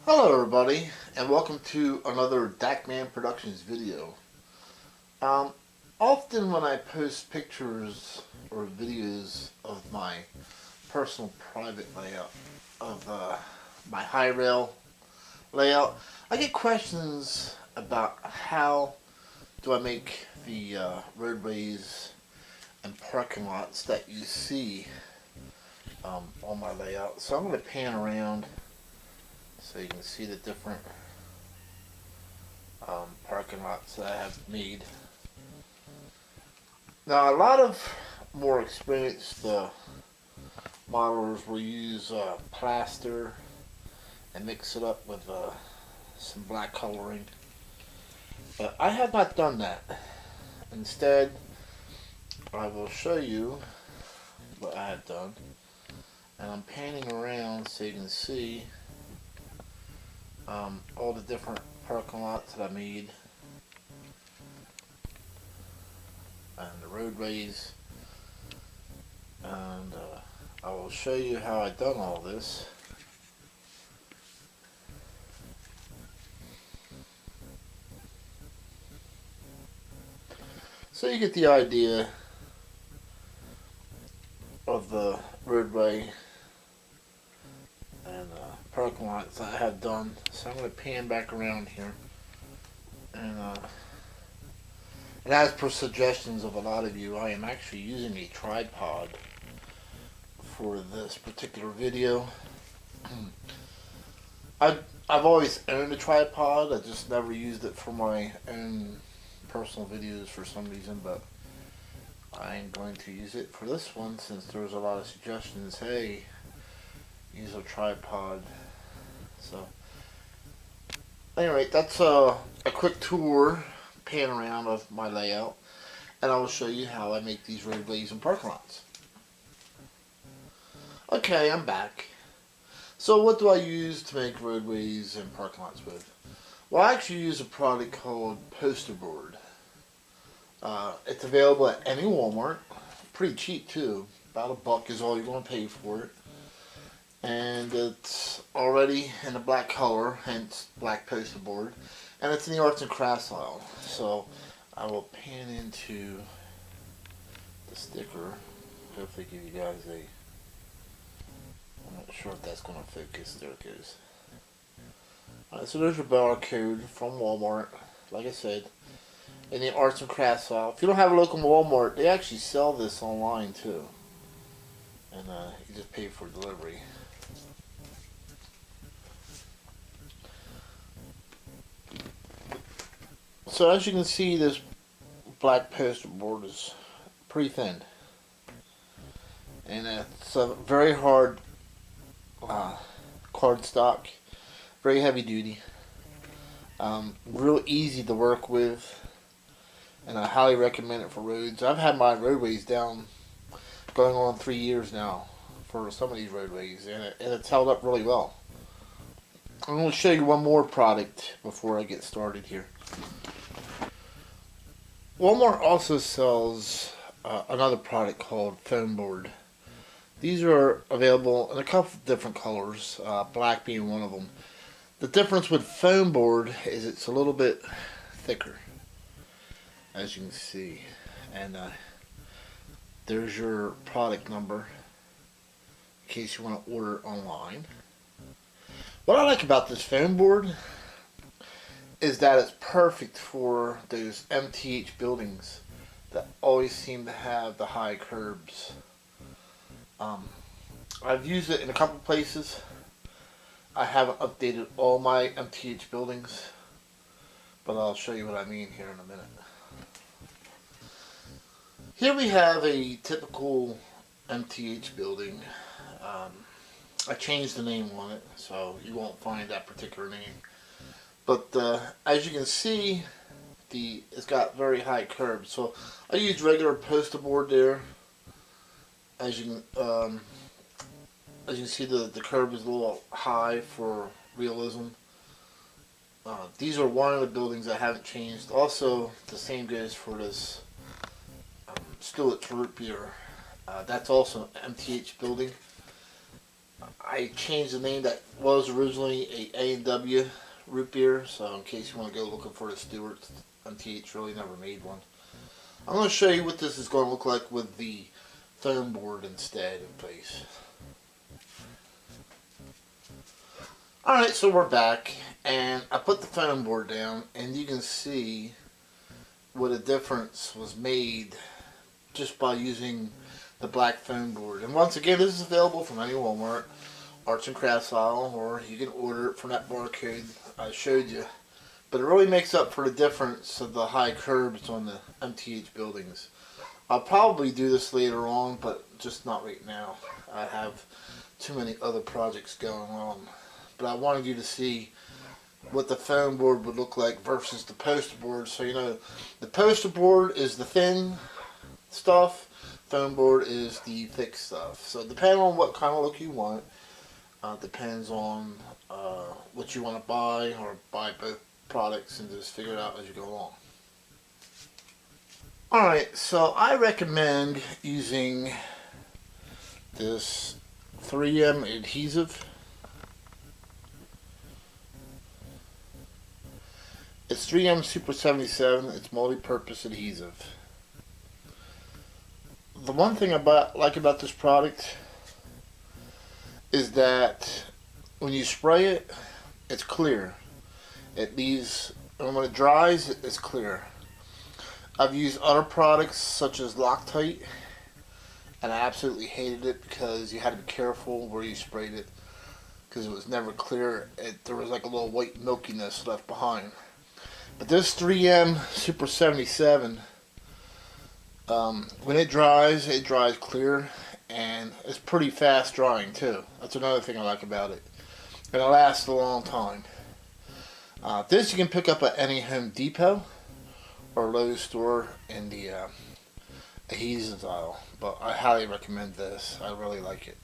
Hello everybody, and welcome to another Dakman Productions video. Often when I post pictures or videos of my personal private layout of my high rail layout, I get questions about how do I make the roadways and parking lots that you see on my layout. So I'm going to pan around so you can see the different parking lots that I have made. Now, a lot of more experienced modelers will use plaster and mix it up with some black coloring, but I have not done that. Instead, I will show you what I have done, and I'm panning around so you can see all the different parking lots that I made and the roadways, and I will show you how I done all this. So you get the idea of the roadway and parking lots I have done. So I'm going to pan back around here, and as per suggestions of a lot of you, I am actually using a tripod for this particular video. I've always owned a tripod, I just never used it for my own personal videos for some reason, but I'm going to use it for this one since there was a lot of suggestions. Hey, use a tripod. So anyway, that's a quick tour, pan around of my layout, and I will show you how I make these roadways and parking lots. Okay, I'm back. So what do I use to make roadways and parking lots with? Well, I actually use a product called poster board. It's available at any Walmart, pretty cheap too. About $1 is all you're going to pay for it. And it's already in a black color, hence black poster board, and it's in the arts and crafts aisle. So I will pan into the sticker, hopefully give you guys I'm not sure if that's going to focus. There it goes. Alright, so there's your barcode from Walmart, like I said, in the arts and crafts aisle. If you don't have a local Walmart, they actually sell this online too, and you just pay for delivery. So as you can see, this black poster board is pretty thin, and it's a very hard cardstock, very heavy duty, real easy to work with, and I highly recommend it for roads. I've had my roadways down going on 3 years now for some of these roadways, and it's held up really well. I'm going to show you one more product before I get started here. Walmart also sells another product called foam board. These are available in a couple of different colors, black being one of them. The difference with foam board is it's a little bit thicker, as you can see, and there's your product number in case you want to order it online. What I like about this foam board is that it's perfect for those MTH buildings that always seem to have the high curbs. I've used it in a couple places. I haven't updated all my MTH buildings, but I'll show you what I mean here in a minute. Here we have a typical MTH building. I changed the name on it, so you won't find that particular name. But as you can see, it's got very high curbs. So I use regular poster board there. As you can see, the curb is a little high for realism. These are one of the buildings that haven't changed. Also, the same goes for this Stewart's root beer. That's also an MTH building. I changed the name. That was originally a A&W root beer, so in case you want to go looking for the Stewart's, MTH really never made one. I'm going to show you what this is going to look like with the foam board instead in place. Alright, so we're back, and I put the foam board down, and you can see what a difference was made just by using the black foam board. And once again, this is available from any Walmart, arts and crafts aisle, or you can order it from that barcode I showed you. But it really makes up for the difference of the high curbs on the MTH buildings. I'll probably do this later on, but just not right now. I have too many other projects going on. But I wanted you to see what the foam board would look like versus the poster board. So you know, the poster board is the thin stuff, foam board is the thick stuff. So depending on what kind of look you want, depends on what you want to buy, or buy both products and just figure it out as you go along. Alright, so I recommend using this 3M adhesive. It's 3M Super 77. It's multi-purpose adhesive. The one thing I like about this product is that when you spray it, it's clear. It leaves, and when it dries, it's clear. I've used other products such as Loctite, and I absolutely hated it because you had to be careful where you sprayed it because it was never clear. There was like a little white milkiness left behind. But this 3M Super 77, when it dries clear, and it's pretty fast drying too. That's another thing I like about it. And it lasts a long time. This you can pick up at any Home Depot or Lowe's store in the adhesives aisle. But I highly recommend this. I really like it.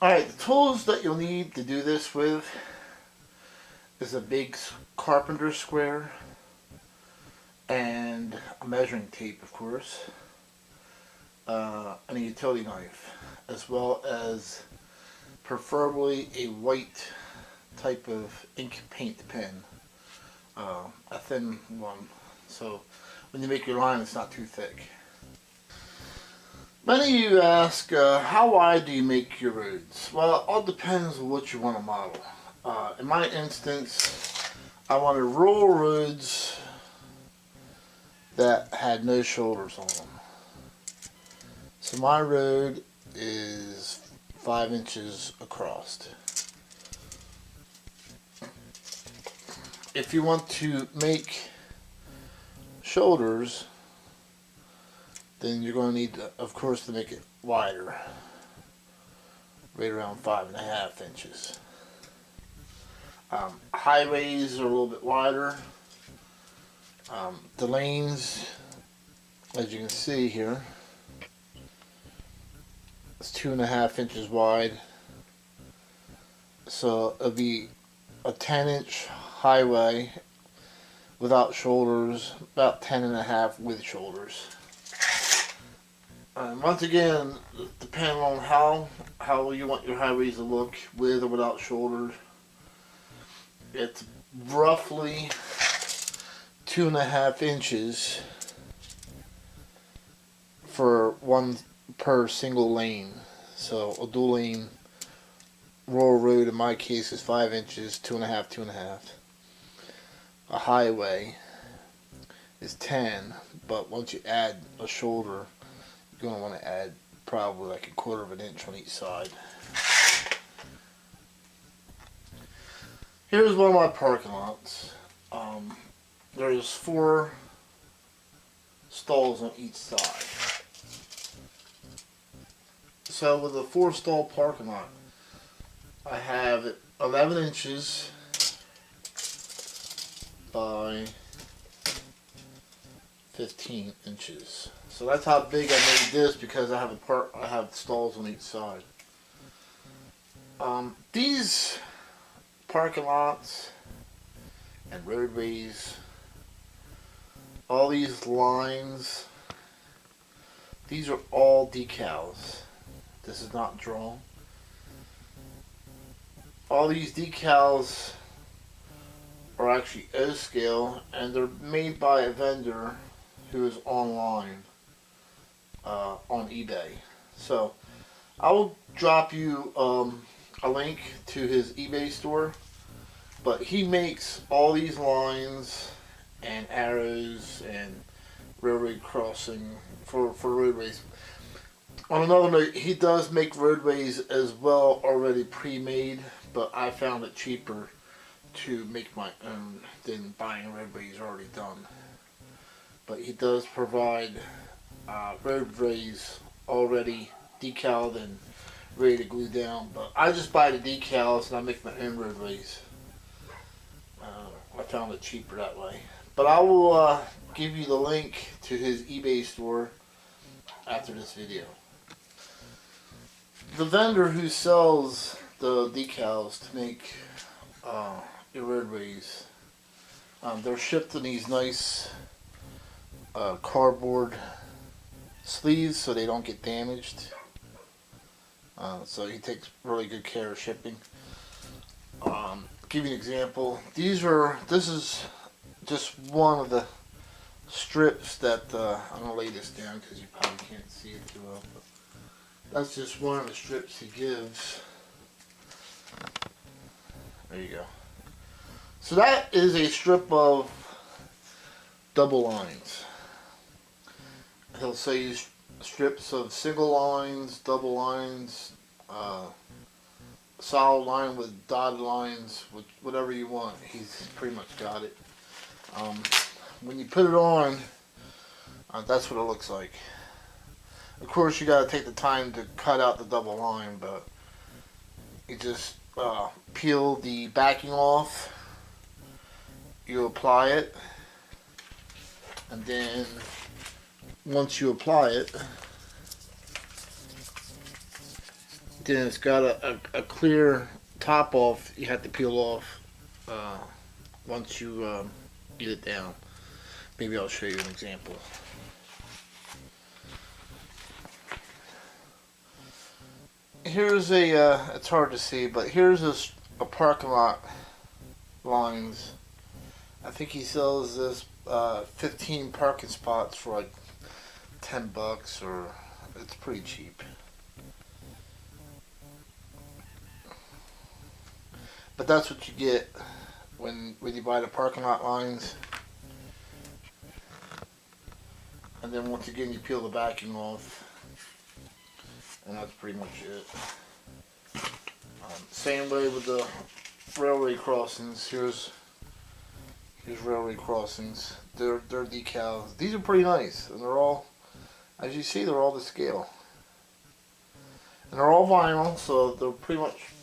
Alright, the tools that you'll need to do this with is a big carpenter square and a measuring tape, of course, and a utility knife, as well as preferably a white type of ink paint pen, a thin one, so when you make your line it's not too thick. Many of you ask, how wide do you make your roads? Well, it all depends on what you want to model. In my instance, I wanted rural roads that had no shoulders on them. So my road is 5 inches across. If you want to make shoulders, then you're going to need, of course, to make it wider, right around 5.5 inches. Highways are a little bit wider. The lanes, as you can see here, it's 2.5 inches wide. So it'll be a 10-inch highway without shoulders, about 10.5 with shoulders. And once again, depending on how you want your highways to look, with or without shoulders, it's roughly 2.5 inches for one per single lane. So a dual lane rural road in my case is 5 inches, 2.5, 2.5. A highway is 10, but once you add a shoulder, you're going to want to add probably like 1/4 inch on each side. Here's one of my parking lots. There's 4 stalls on each side. So with a 4-stall parking lot, I have 11 inches by 15 inches. So that's how big I made this, because I have stalls on each side. These parking lots and roadways, all these lines, these are all decals. This is not drawn. All these decals are actually O-scale, and they're made by a vendor who is online on eBay. So I will drop you a link to his eBay store, but he makes all these lines and arrows and railroad crossing for roadways. On another note, he does make roadways as well, already pre-made, but I found it cheaper to make my own than buying roadways already done. But he does provide roadways already decaled and ready to glue down. But I just buy the decals and I make my own roadways. I found it cheaper that way. But I will give you the link to his eBay store after this video. The vendor who sells the decals to make your roadways, they're shipped in these nice cardboard sleeves so they don't get damaged. So he takes really good care of shipping. Give you an example. This is just one of the strips that I'm gonna lay this down because you probably can't see it too well. But that's just one of the strips he gives. There you go. So that is a strip of double lines. He'll say use strips of single lines, double lines, solid line with dotted lines, with whatever you want. He's pretty much got it. When you put it on, that's what it looks like. Of course, you got to take the time to cut out the double line, but you just peel the backing off, you apply it, and then once you apply it, then it's got a clear top off. You have to peel off once you get it down. Maybe I'll show you an example. Here's it's hard to see, but here's a parking lot lines. I think he sells this 15 parking spots for like $10, or it's pretty cheap. But that's what you get when you buy the parking lot lines. And then once again you peel the backing off, and that's pretty much it. Same way with the railway crossings. Here's railway crossings. They're decals. These are pretty nice, and they're all, as you see, they're all to scale. And they're all vinyl, so they're pretty much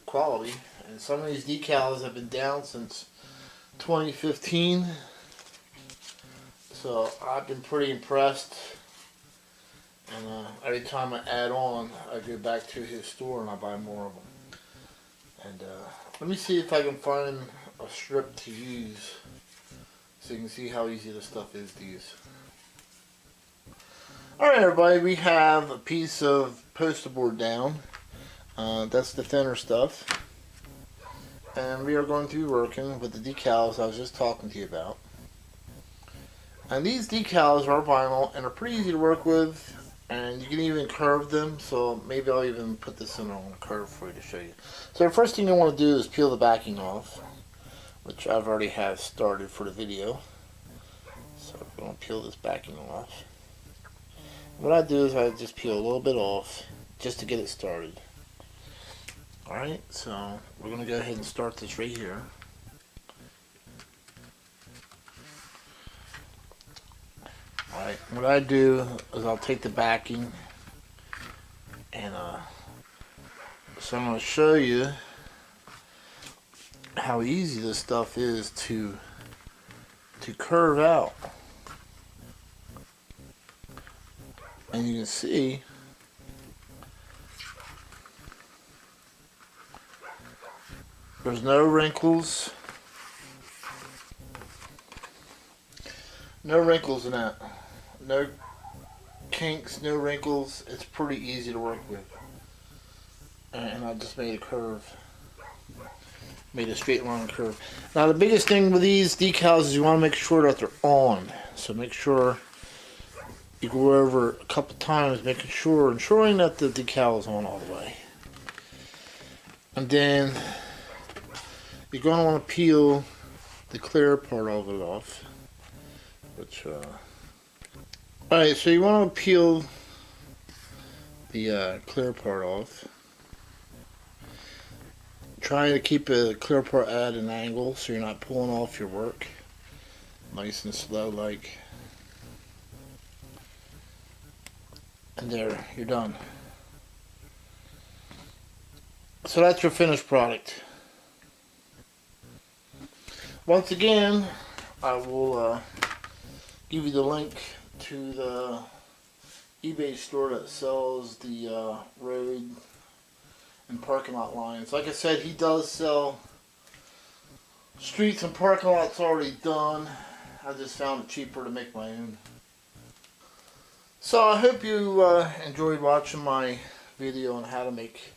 quality. And some of these decals have been down since 2015. So I've been pretty impressed. And every time I add on, I go back to his store and I buy more of them. And let me see if I can find a strip to use so you can see how easy this stuff is to use. Alright everybody, we have a piece of poster board down. That's the thinner stuff. And we are going to be working with the decals I was just talking to you about. And these decals are vinyl and are pretty easy to work with. And you can even curve them, so maybe I'll even put this in on a curve for you to show you. So the first thing you want to do is peel the backing off, which I've already have started for the video. So I'm going to peel this backing off. What I do is I just peel a little bit off just to get it started. Alright, so we're going to go ahead and start this right here. Alright, what I do is I'll take the backing And so I'm going to show you how easy this stuff is to curve out. And you can see there's no wrinkles. No wrinkles in that. No kinks, no wrinkles. It's pretty easy to work with. And I just made a curve. Made a straight line curve. Now the biggest thing with these decals is you want to make sure that they're on. So make sure you go over a couple times, ensuring that the decal is on all the way. And then you're going to want to peel the clear part of it off. Alright, so you want to peel the clear part off. Try to keep the clear part at an angle so you're not pulling off your work. Nice and slow like. And there, you're done. So that's your finished product. Once again, I will give you the link to the eBay store that sells the road and parking lot lines. Like I said, he does sell streets and parking lots already done. I just found it cheaper to make my own. So I hope you enjoyed watching my video on how to make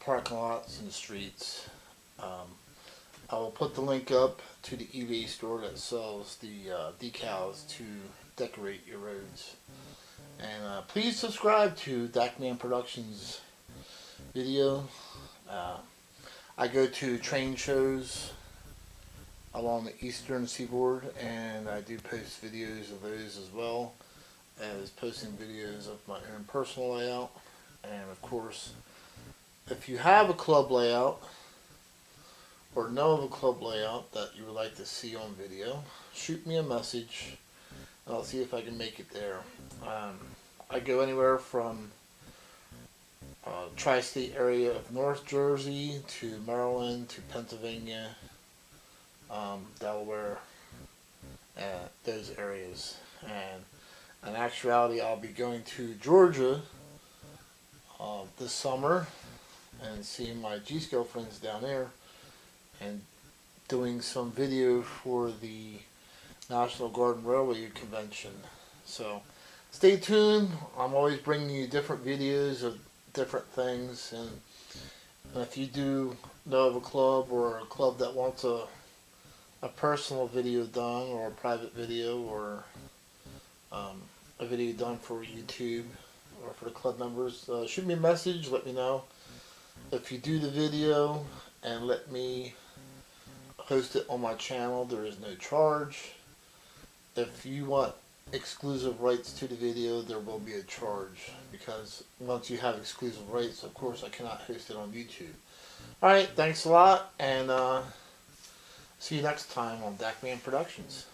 parking lots and streets. I will put the link up to the eBay store that sells the decals to decorate your roads. And please subscribe to Dakman Productions video. I go to train shows along the eastern seaboard, and I do post videos of those as well as posting videos of my own personal layout. And of course, if you have a club layout or know of a club layout that you would like to see on video, shoot me a message and I'll see if I can make it there. I go anywhere from tri-state area of North Jersey to Maryland to Pennsylvania, Delaware, those areas. And in actuality, I'll be going to Georgia this summer and seeing my G-Scale friends down there and doing some video for the National Garden Railway Convention. So stay tuned. I'm always bringing you different videos of different things, and if you do know of a club or a club that wants a personal video done, or a private video, or a video done for YouTube or for the club members, shoot me a message, let me know. If you do the video and let me host it on my channel, there is no charge. If you want exclusive rights to the video, there will be a charge, because once you have exclusive rights, of course I cannot host it on YouTube. Alright, thanks a lot, and see you next time on Dakman Productions.